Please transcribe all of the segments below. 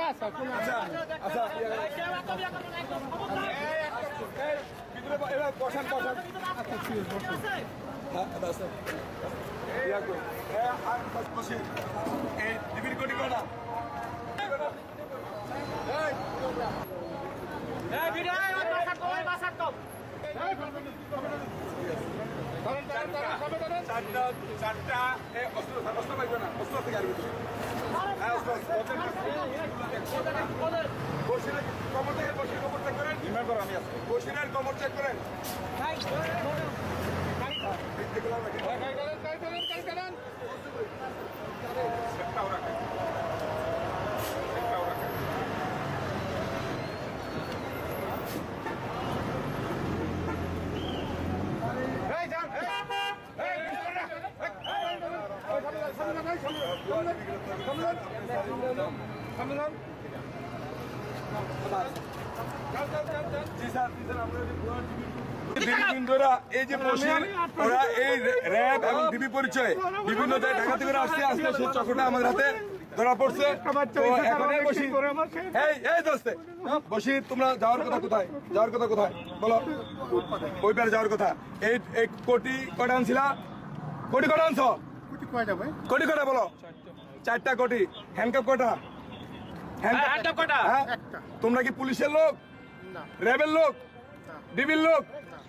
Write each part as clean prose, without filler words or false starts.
আচ্ছা বসান বসান আচ্ছা ঠিক আছে হ্যাঁ আচ্ছা বসে এই ডিবির কোটি কটা এই ভিডিও এই বাসার তো চারটা অস্ত্র পাইবে না অস্ত্র থেকে আর ভিতরে বসিরের কমর থেকে কমর চেক করেন বসিরের কমর চেক করেন এই যে ওরা এই র্যাব এবং ডিবি পরিচয় বিভিন্ন জায়গায় ঢাকা থেকে আসতে আসতে সেই চক্রটা আমাদের হাতে ধরা পড়ছে। বসি তোমরা যাওয়ার কথা কোথায় বলো ওই পারে যাওয়ার কথা এই কোটি কটা আনছিলা কোটি কটা আনছ কোটি কটা বলো চারটা কোটি হ্যান্ডকাপ কটা তোমরা কি পুলিশের লোক র্যাবের লোক ডিবির লোক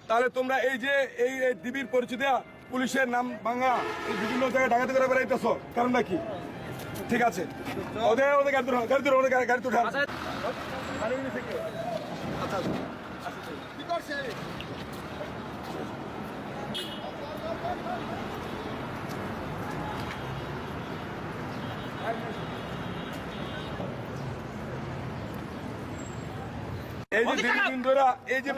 তাহলে তোমরা এই যে এই ডিবির পরিচয় দেয়া পুলিশের নাম ভাঙা এই বিভিন্ন জায়গায় ডাকাতি করে বেড়াইতেছ কারণটা কি ঠিক আছে ওদের গাড়ি তো উঠান এই যে দীর্ঘদিন ধরে এই যে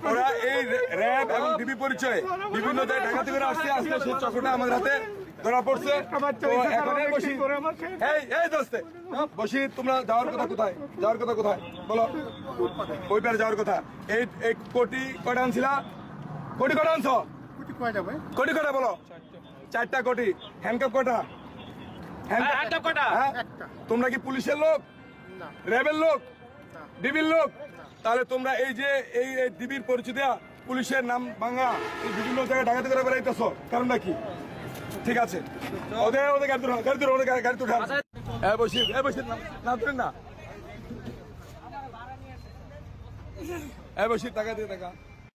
ওরা এই র্যাব এবং ডিবি পরিচয় বিভিন্ন জায়গায় ঢাকা থেকে আসতে আসতে সেই চক্রটা আমাদের হাতে ধরা পড়ছে। বসি তোমরা যাওয়ার কথা কোথায় বলো ওই পারে যাওয়ার কথা এই কোটি কটা আনছিলা কোটি কটা আনছ কোটি কটা বলো চারটা কোটি হ্যান্ডকাপ কটা তোমরা কি পুলিশের লোক র্যাবের লোক ডিবির লোক তাহলে তোমরা এই যে এই ডিবির পরিচয় দেয়া পুলিশের নাম ভাঙা এই বিভিন্ন জায়গায় ডাকাতি করে বেড়াইতেছ কারণটা কি ঠিক আছে ওদের গাড়ি তো উঠান বসি না তুলেন না বসি টাকা দিয়ে টাকা